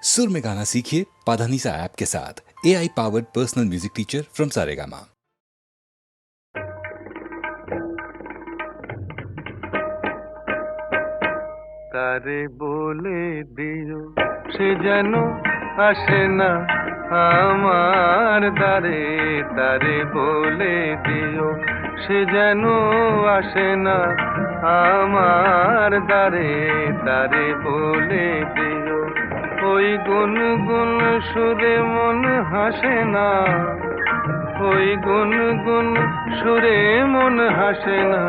सुर में गाना सीखिए पाधानीसा ऐप के साथ। AI powered personal music teacher from Saregama. তারে বলে দিও সে যেন আসে না আমার দ্বারে, তারে বলে দিও সে যেন আসে না আমার দ্বারে, তারে বলে দিও ওই গুনগুন সুরে মন হাসে না, ওই গুনগুন সুরে মন হাসে না,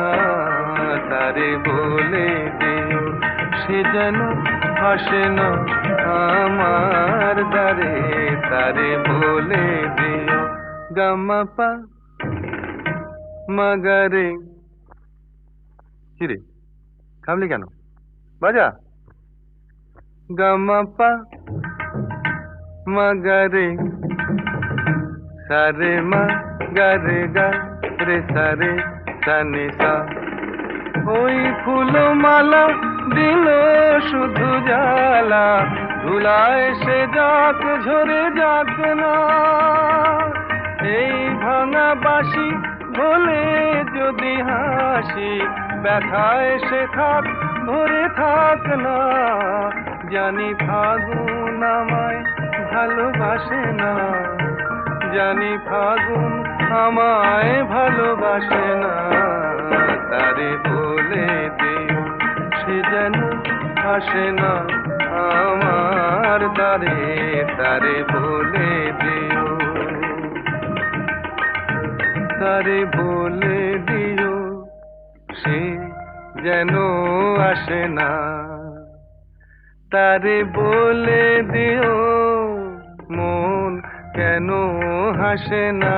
তারে বলে দিও সে যেন আসে না আমার দ্বারে, তারে বলে দিও গামাপা মাগারে। কিরে থামলি কেন? বাজা গামাপা মাগারে সারে মা গারে গা রে সারে সানে সা। ওই ফুলমালা দিল শুধু জ্বালা, ধুলায় সে যাক ঝরে যাক না, এই ভাঙা বাঁশি ভোলে যদি হাসি, ব্যথায় সে থাক ধরে থাক না। জানি ফাগুন আমায় ভালোবাসে না, জানি ফাগুন আমায় ভালোবাসে না, তারে বলে দিও সে যেন আসে না আমার দ্বারে, তারে বলে দিও, তারে বলে দিও সে যেন আসে না, তারে বলে দিও মন কেন হাসে না,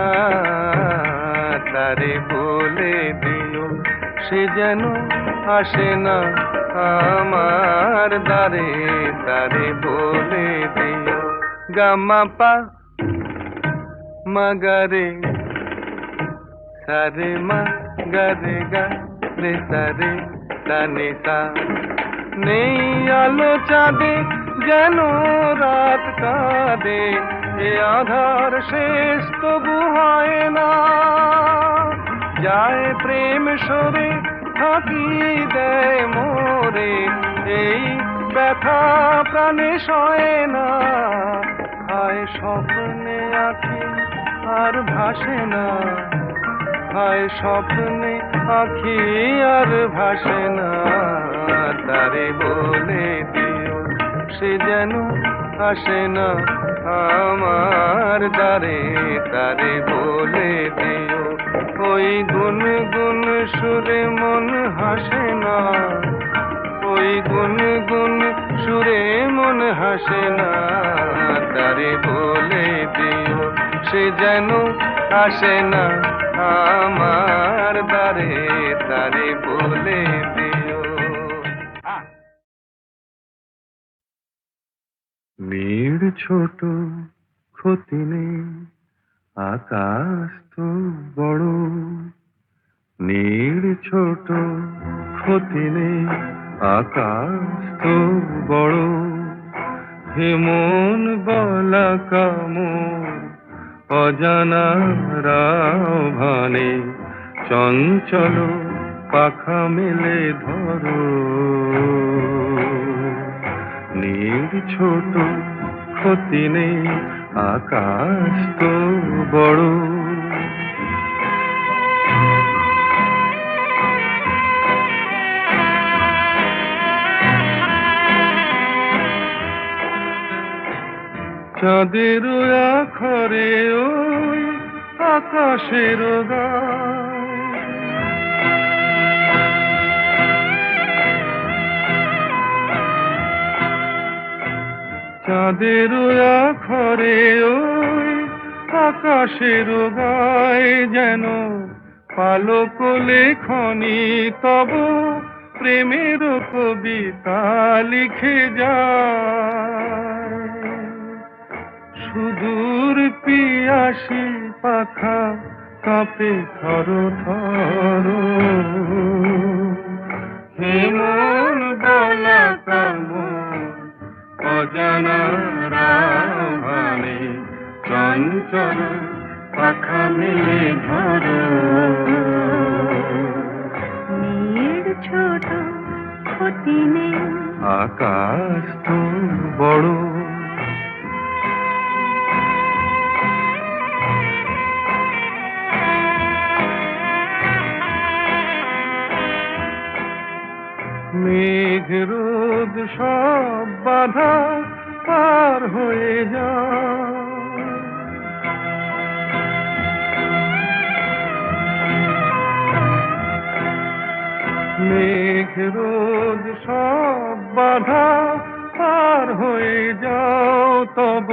তারে বলে দিও সে যেন আসে না আমার দ্বারে, তারে বলে দিও গামাপা মাগারে সারে মা গারে গা রে সারে সানে সা। নেই আলো চাঁদে যেন রাত কাঁদে, এ আধার শেষ তবু হয় না, যায় প্রেম সরে থাকি দেয় মোরে, এই ব্যথা প্রাণে সয় না, হায় স্বপ্নে আঁখি আর ভাসে না, হায় স্বপ্নে আঁখি আর ভাসে না, তারে বলে দিও সে যেন আসে না আমার দ্বারে, তারে বলে দিও ওই গুনগুন সুরে মন হাসে না, ওই গুনগুন সুরে মন হাসে না, তারে বলে দিও সে যেন আসে না আমার দ্বারে, তারে বলে দিও। নীড় ছোট ক্ষতি নেই আকাশ তো বড়, নীড় ছোট ক্ষতি নেই আকাশ তো বড়, হেমন বলা কামর অজানা রাভানে, চঞ্চল পাখা মেলে ধরো, নীড় ছোট ক্ষতি নেই আকাশ তো বড়। চাঁদের আখরে ওই আকাশের গায়, চাঁদের আখরে ওই আকাশের গায়, যেন পালক লেখনি তব প্রেমের কবিতা লিখে যায়, সুদূর পিয়াসী পাখা কাঁপে থর থর, হেমন বলা কামর অজানার আহ্বানে চঞ্চল পাখা মেলে ধরো। মেয়ের ছোট ক্ষতি নেই, আকাশ তো বড়। মেঘ রোদ সব বাধা পার হয়ে যায়। মেঘ রোদ সব বাধা পার হয়ে যাও, তব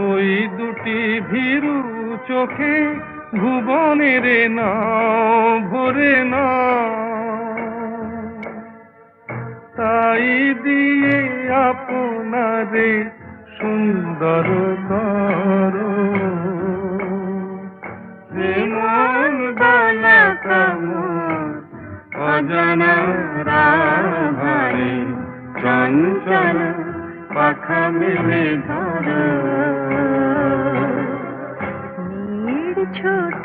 ওই দুটি ভীরু চোখে ভুবনের নাও ভরে নাও। তাই দিয়ে আপনারে সুন্দর করো, যে মন বালা কামন অজানার আহ্বানে চঞ্চল পাখা মেলে ধরো। মেয়ের ছোট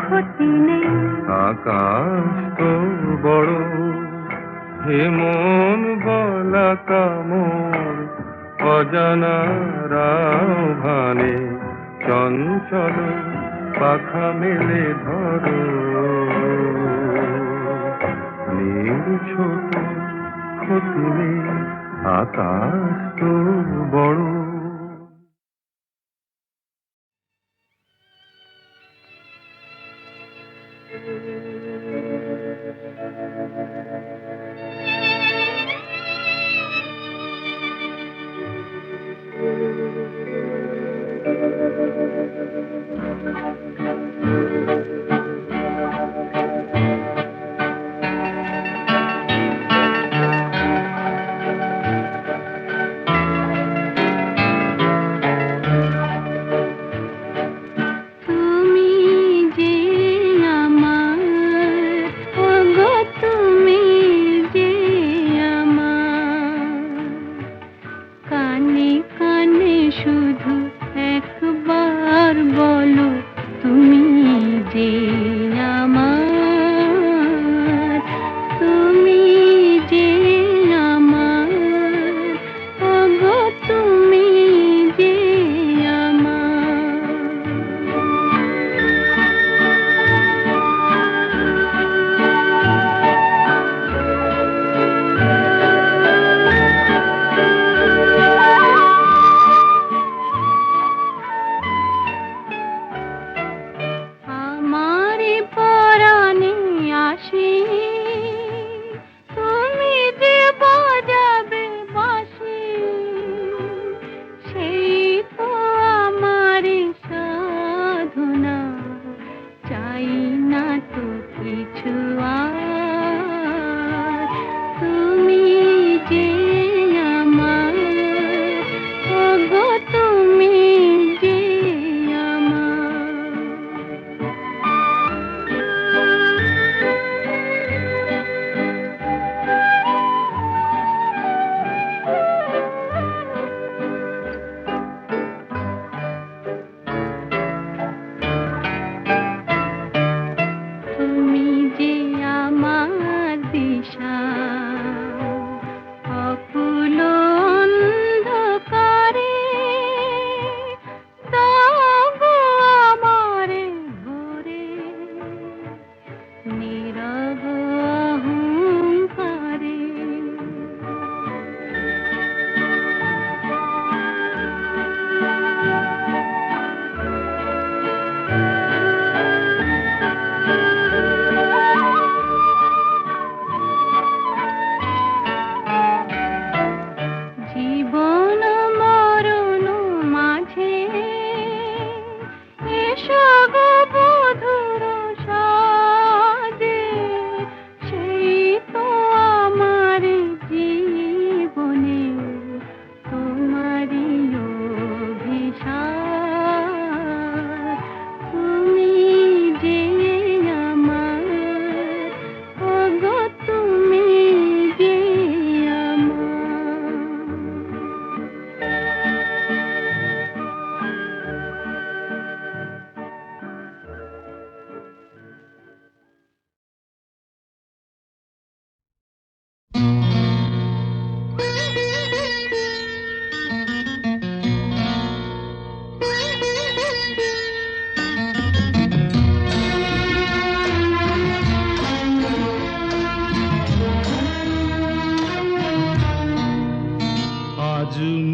ক্ষতি নেই, আকাশ তো বড়। হে মন বলা কামন অজানার আহ্বানে চঞ্চল পাখা মেলে ধরো। মেয়ের ছোট ক্ষতি নেই, আকাশ তো বড়।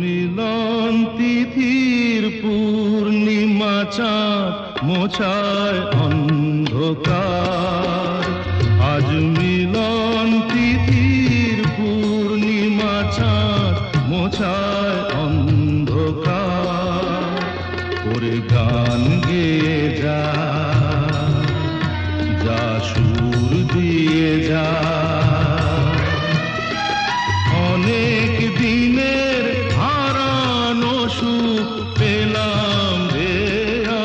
মিলন তিথির পূর্ণিমা চাঁদ মোছায় অন্ধকার, আজ মিলন তিথির পূর্ণিমা চাঁদ মোছায় অন্ধকার। ওরে গান গেয়ে যা, যা সুর দিয়ে যা, অনেক দিনের হারানো সুখ পেলাম রে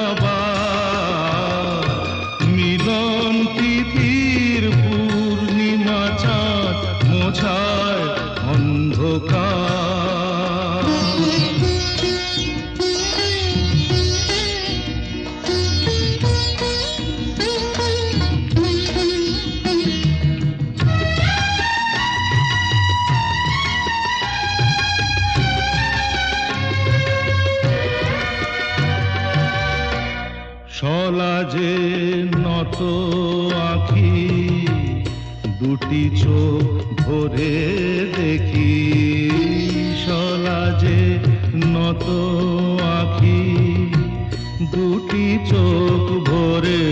আবার। মিলন তিথির পূর্ণিমা চাঁদ মোছায় অন্ধকার। সলাজে নত আঁখি, দুটি চোখ ভরে দেখি। সলাজে নত আঁখি, দুটি চোখ ভরে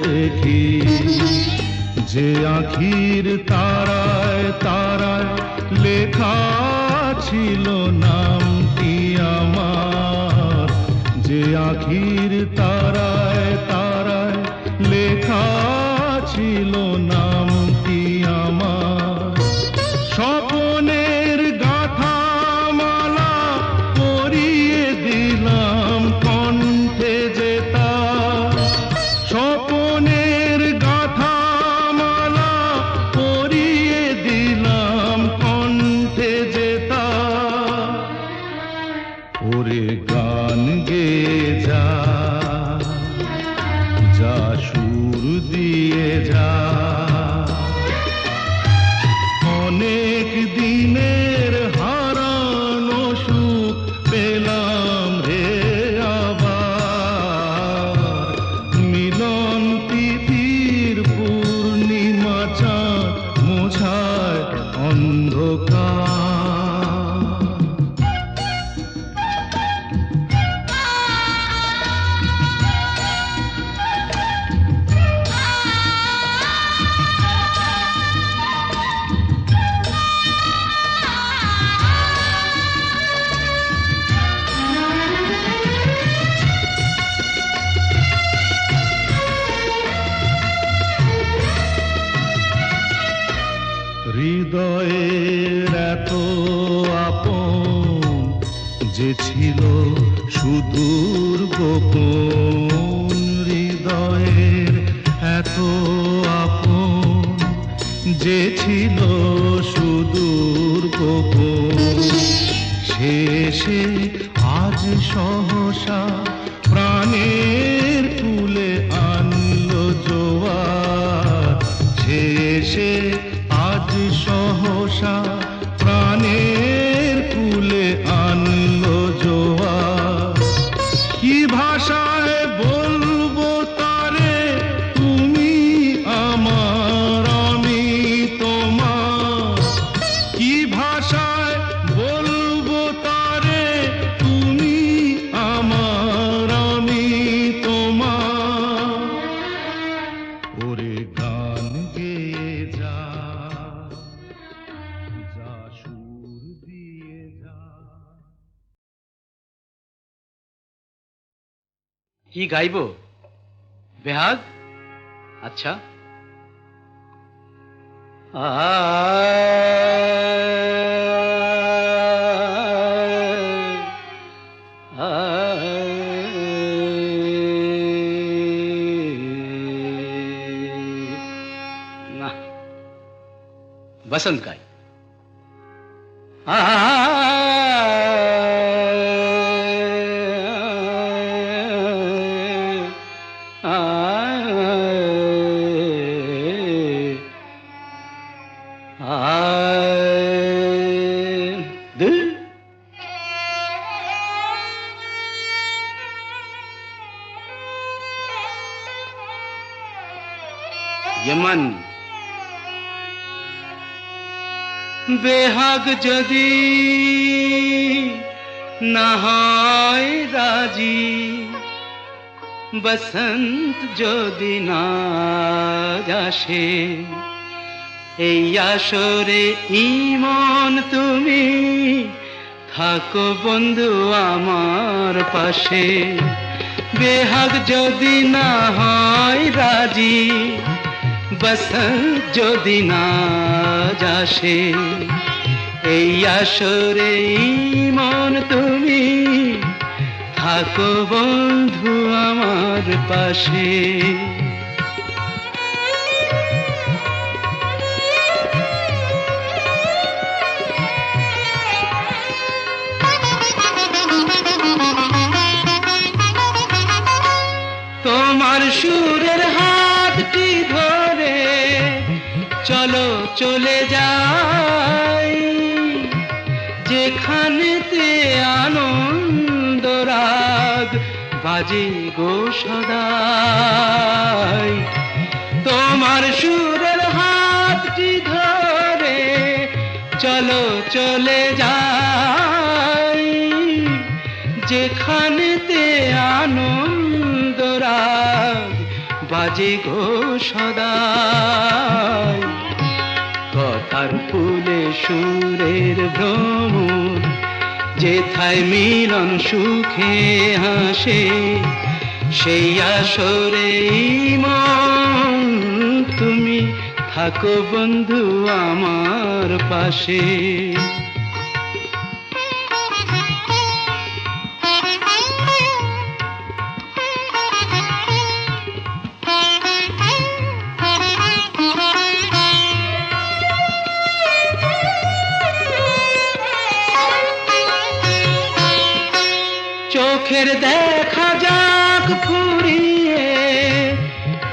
দেখি। যে আঁখির তারায় তারায় লেখা ছিল নামটি আমার, যে আঁখির তারায় তারায় লেখা ছিল নামটি আমার। স্বপনের গাথা মালা পরিয়ে দিলাম কণ্ঠে যেতা। স্বপনের গাথা মালা পরিয়ে দিলাম কণ্ঠে যেতা। ওরে গান গেয়ে যা, যা সুর দিয়ে যা, অনেক দিনের হারানো সুখ পেলাম রে আবার। মিলন তিথির পূর্ণিমা চাঁদ মোছায় অন্ধকার। হৃদয়ের এত আপন যে ছিল সুদূর গোপন। হৃদয়ের এত আপন যে ছিল সুদূর গোপন। শেষে আজ সহসা প্রাণের কুলে আনলো জোয়ার। শেষে আজ সহসা প্রাণের কুলে আনলো জোয়ার। কি ভাষায় বলবো তারে, তুমি আমার আমি তোমার। কি ভাষায় বলবো তারে, তুমি আমার আমি তোমার। ওরে গান গেয়ে যা, যা সুর দিয়ে যা। কি গাইবো? বেহাগ? আচ্ছা। না, বসন্ত গাই। यमन बेहाग जदी না হয় রাজি, বসন্ত যদি না আসে, এই আসরে ইমন তুমি থাকো বন্ধু আমার পাশে। বেহাগ যদি না হয় রাজি, বসন্ত যদি না আসে, এই আসরে ইমন তুমি থাকো বন্ধু আমার পাশে। তোমার সুরের হাতটি ধরে চলো চলে যাই, যেখানেতে আনন্দ রাগ বাজে গো সদাই। তোমার সুরের হাতটি ধরে চলো চলে যাই, যেখানেতে আনন্দ রাগ বাজে গো সদাই। কথার ফুলে সুরের ভ্রমর, যেথায় মিলন সুখে হাসে, সেই আসরে মন তুমি থাকো বন্ধু আমার পাশে। চোখের দেখা যাক ফুরিয়ে,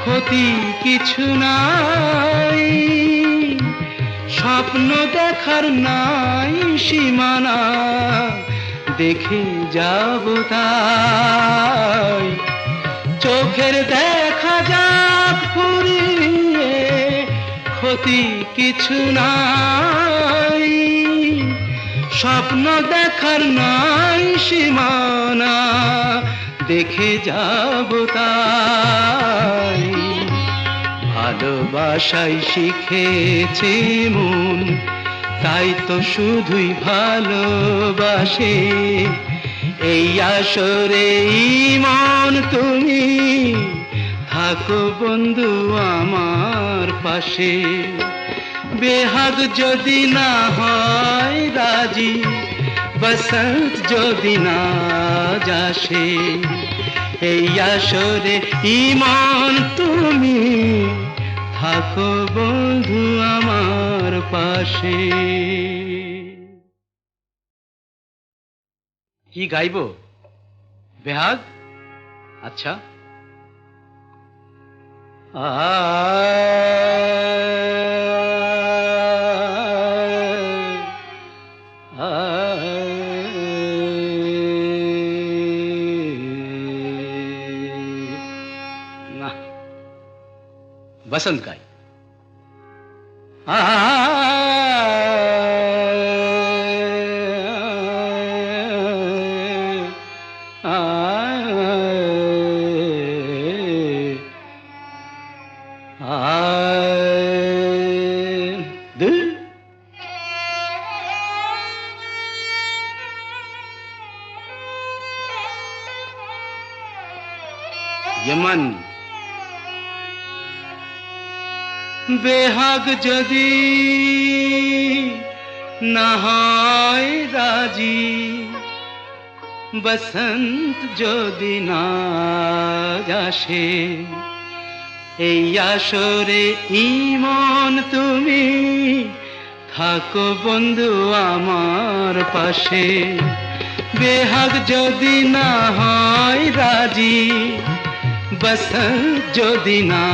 ক্ষতি কিছু নাই, স্বপ্ন দেখার নাই সীমানা, দেখে যাব তাই। চোখের দেখা যাক ফুরিয়ে, ক্ষতি কিছু নাই, স্বপ্ন দেখার নাই সীমানা, দেখে যাব তাই। ভালোবাসাই শিখেছে মন, তাই তো শুধুই ভালোবাসে, এই আসরে মন তুমি থাকো বন্ধু আমার পাশে। বেহাগ যদি না হয় রাজি, বসন্ত যদি না আসে, এই আসরে ইমন তুমি থাকো বন্ধু আমার পাশে। কি গাইব বেহাগ? আচ্ছা, না, বসন্ত গাই। यमन बेहाग যদি না হয় রাজি, বসন্ত যদি না আসে, এই আসরে ইমন তুমি থাকো বন্ধু আমার পাশে। বেহাগ যদি না হয় রাজি, বসন্ত যদি না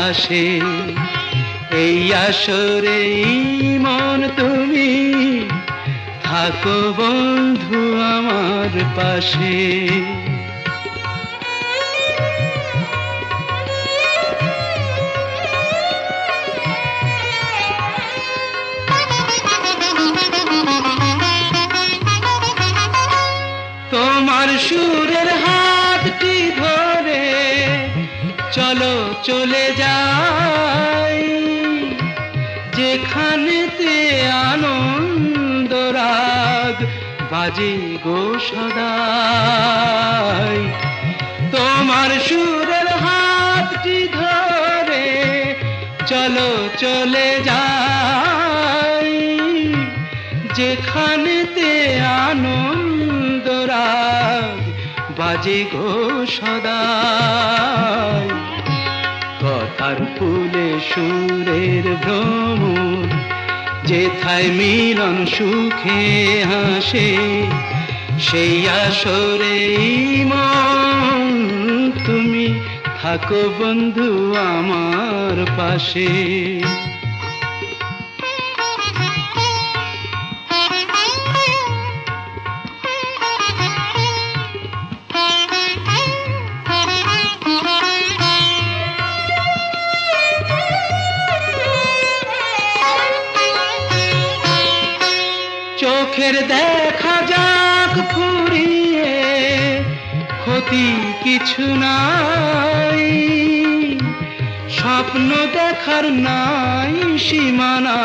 আসে, এই আসরে মন তুমি থাকো বন্ধু আমার পাশে। তোমার সুরের হাতটি ধরে চলো চলে যাই, যেখানেতে আনন্দ রাগ বাজে গো সদাই। তোমার সুরের হাতটি ধরে চলো চলে যাই, যেখানেতে আনন্দ রাগ বাজে গো সদাই। কথার ফুলে সুরের ভ্রমর, যেথায় মিলন সুখে হাসে, সেই আসরে মন তুমি থাকো বন্ধু আমার পাশে। চোখের দেখা যাক ফুরিয়ে, ক্ষতি কিছু নাই, স্বপ্ন দেখার নাই সীমানা,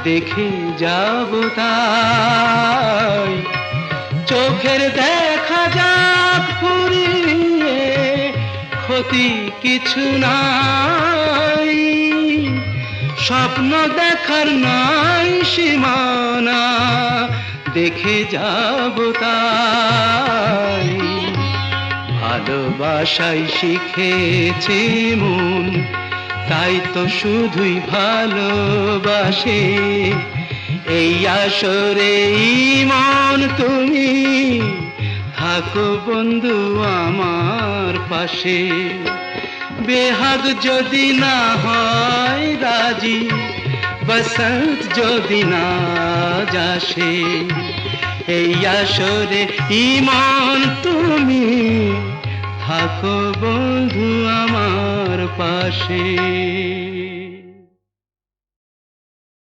দেখে যাব তাই। চোখের দেখা যাক ফুরিয়ে, ক্ষতি কিছু নাই, স্বপ্ন দেখার নাই সীমানা, দেখে যাব তাই। ভালোবাসাই শিখেছে মন, তাই তো শুধুই ভালোবাসে। এই আসরে মন তুমি থাকো বন্ধু আমার পাশে। বেহাগ যদি না হয় রাজি, বসন্ত যদি না যাসে, এই আসরে ইমন তুমি থাকো বন্ধু আমার পাশে।